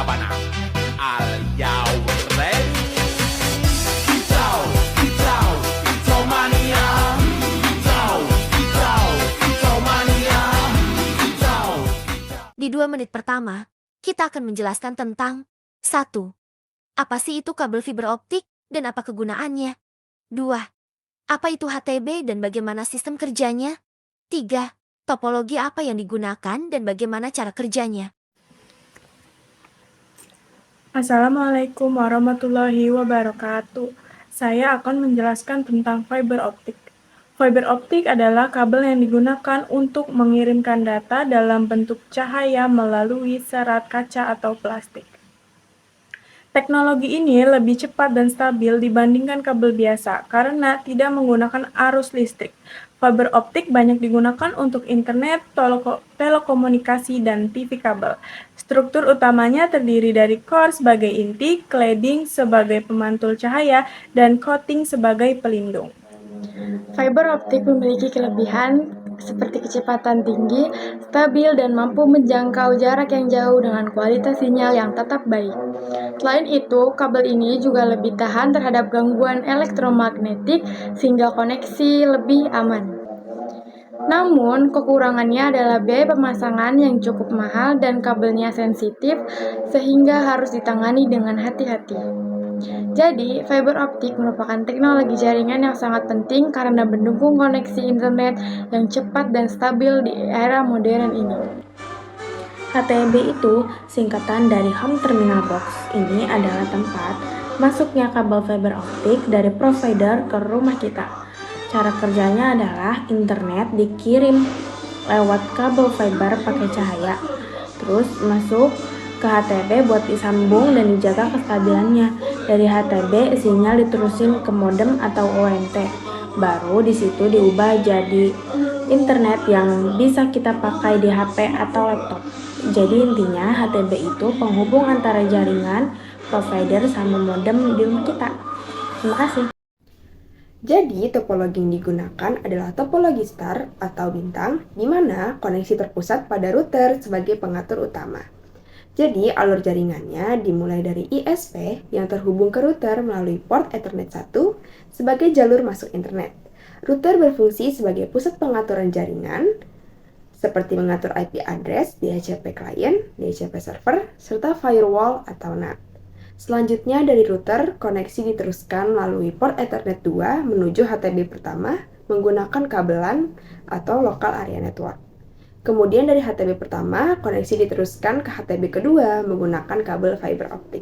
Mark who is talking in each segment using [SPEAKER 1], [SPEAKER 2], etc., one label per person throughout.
[SPEAKER 1] Sabana. Are you ready? Kicau, kicau, kicau mania. Kicau, kicau, kicau mania. Kicau, kicau.
[SPEAKER 2] Di 2 menit pertama, kita akan menjelaskan tentang 1. Apa sih itu kabel fiber optik dan apa kegunaannya? 2. Apa itu HTB dan bagaimana sistem kerjanya? 3. Topologi apa yang digunakan dan bagaimana cara kerjanya?
[SPEAKER 3] Assalamualaikum warahmatullahi wabarakatuh. Saya akan menjelaskan tentang fiber optik. Fiber optik adalah kabel yang digunakan untuk mengirimkan data dalam bentuk cahaya melalui serat kaca atau plastik. Teknologi ini lebih cepat dan stabil dibandingkan kabel biasa karena tidak menggunakan arus listrik. Fiber optik banyak digunakan untuk internet, telekomunikasi, dan TV kabel. Struktur utamanya terdiri dari core sebagai inti, cladding sebagai pemantul cahaya, dan coating sebagai pelindung. Fiber optik memiliki kelebihan seperti kecepatan tinggi, stabil, dan mampu menjangkau jarak yang jauh dengan kualitas sinyal yang tetap baik. Selain itu, kabel ini juga lebih tahan terhadap gangguan elektromagnetik sehingga koneksi lebih aman. Namun, kekurangannya adalah biaya pemasangan yang cukup mahal dan kabelnya sensitif sehingga harus ditangani dengan hati-hati. Jadi, fiber optik merupakan teknologi jaringan yang sangat penting karena mendukung koneksi internet yang cepat dan stabil di era modern ini. HTB itu singkatan dari Home Terminal Box. Ini adalah tempat masuknya kabel fiber optik dari provider ke rumah kita. Cara kerjanya adalah internet dikirim lewat kabel fiber pakai cahaya, terus masuk ke HTB buat disambung dan dijaga kestabilannya. Dari HTB sinyal diterusin ke modem atau ONT. Baru di situ diubah jadi internet yang bisa kita pakai di HP atau laptop. Jadi intinya HTB itu penghubung antara jaringan, provider, sama modem di rumah kita. Terima kasih.
[SPEAKER 4] Jadi, topologi yang digunakan adalah topologi star atau bintang, di mana koneksi terpusat pada router sebagai pengatur utama. Jadi, alur jaringannya dimulai dari ISP yang terhubung ke router melalui port Ethernet 1 sebagai jalur masuk internet. Router berfungsi sebagai pusat pengaturan jaringan, seperti mengatur IP address, DHCP client, DHCP server, serta firewall atau NAT. Selanjutnya dari router, koneksi diteruskan melalui port Ethernet 2 menuju HTB pertama menggunakan kabelan atau local area network. Kemudian dari HTB pertama, koneksi diteruskan ke HTB kedua menggunakan kabel fiber optik.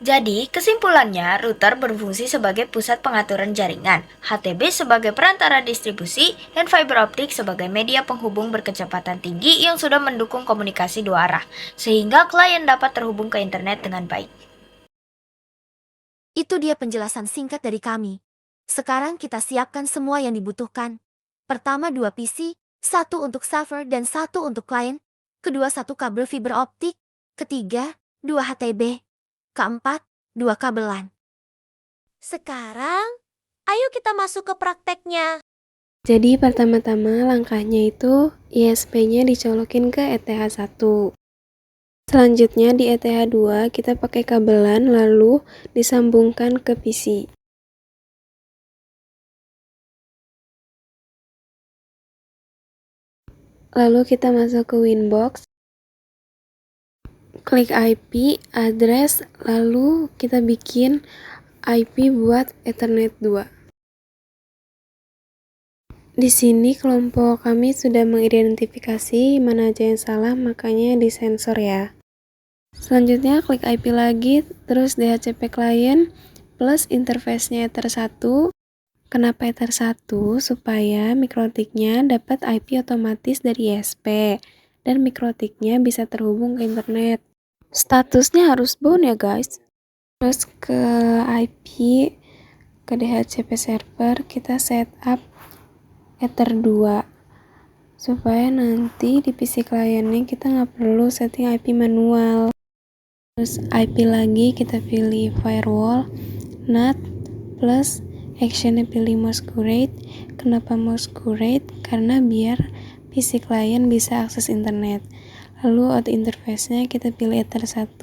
[SPEAKER 5] Jadi, kesimpulannya, router berfungsi sebagai pusat pengaturan jaringan, HTB sebagai perantara distribusi, dan fiber optik sebagai media penghubung berkecepatan tinggi yang sudah mendukung komunikasi dua arah, sehingga klien dapat terhubung ke internet dengan baik.
[SPEAKER 2] Itu dia penjelasan singkat dari kami. Sekarang kita siapkan semua yang dibutuhkan. Pertama 2 PC, 1 untuk server dan 1 untuk klien. Kedua 1 kabel fiber optik. Ketiga, 2 HTB. Keempat, 2 kabelan.
[SPEAKER 6] Sekarang, ayo kita masuk ke prakteknya.
[SPEAKER 7] Jadi pertama-tama langkahnya itu ISP-nya dicolokin ke ETH1. Selanjutnya di ETH2 kita pakai kabelan lalu disambungkan ke PC. Lalu kita masuk ke Winbox. Klik IP, address, lalu kita bikin IP buat Ethernet 2. Di sini kelompok kami sudah mengidentifikasi mana aja yang salah, makanya disensor ya. Selanjutnya klik IP lagi, terus DHCP client plus interface-nya Ether 1. Kenapa Ether 1? Supaya mikrotiknya dapat IP otomatis dari ISP dan mikrotiknya bisa terhubung ke internet. Statusnya harus bound ya guys. Terus ke IP, ke DHCP server, kita setup Ether 2 supaya nanti di PC kliennya kita nggak perlu setting IP manual. Terus IP lagi kita pilih firewall, NAT, plus actionnya pilih Masquerade. Kenapa Masquerade? Karena biar PC klien bisa akses internet. Lalu auto interface-nya kita pilih Ether 1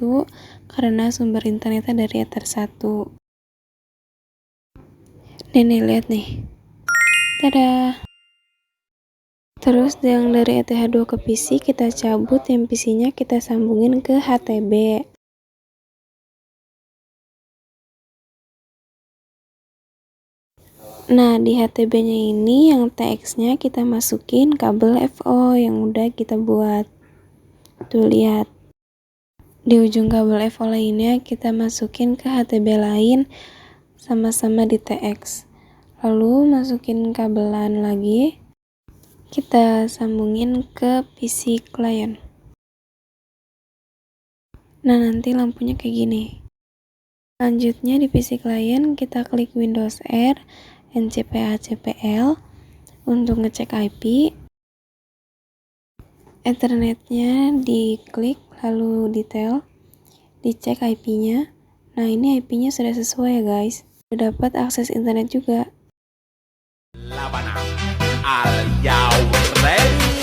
[SPEAKER 7] karena sumber internetnya dari Ether 1. Dan nih, lihat nih. Tada! Terus yang dari ETH2 ke PC kita cabut, yang PC-nya kita sambungin ke HTB. Nah, di HTB-nya ini yang TX-nya kita masukin kabel FO yang udah kita buat. Tuh, lihat. Di ujung kabel FO lainnya kita masukin ke HTB lain sama-sama di TX. Lalu masukin kabelan lagi. Kita sambungin ke PC client. Nah, nanti lampunya kayak gini. Selanjutnya di PC client kita klik Windows R, NCPA-CPL untuk ngecek IP. Ethernetnya diklik, lalu detail, dicek IP-nya. Nah, ini IP-nya sudah sesuai ya guys. Sudah dapat akses internet juga.
[SPEAKER 1] Labana, are you ready?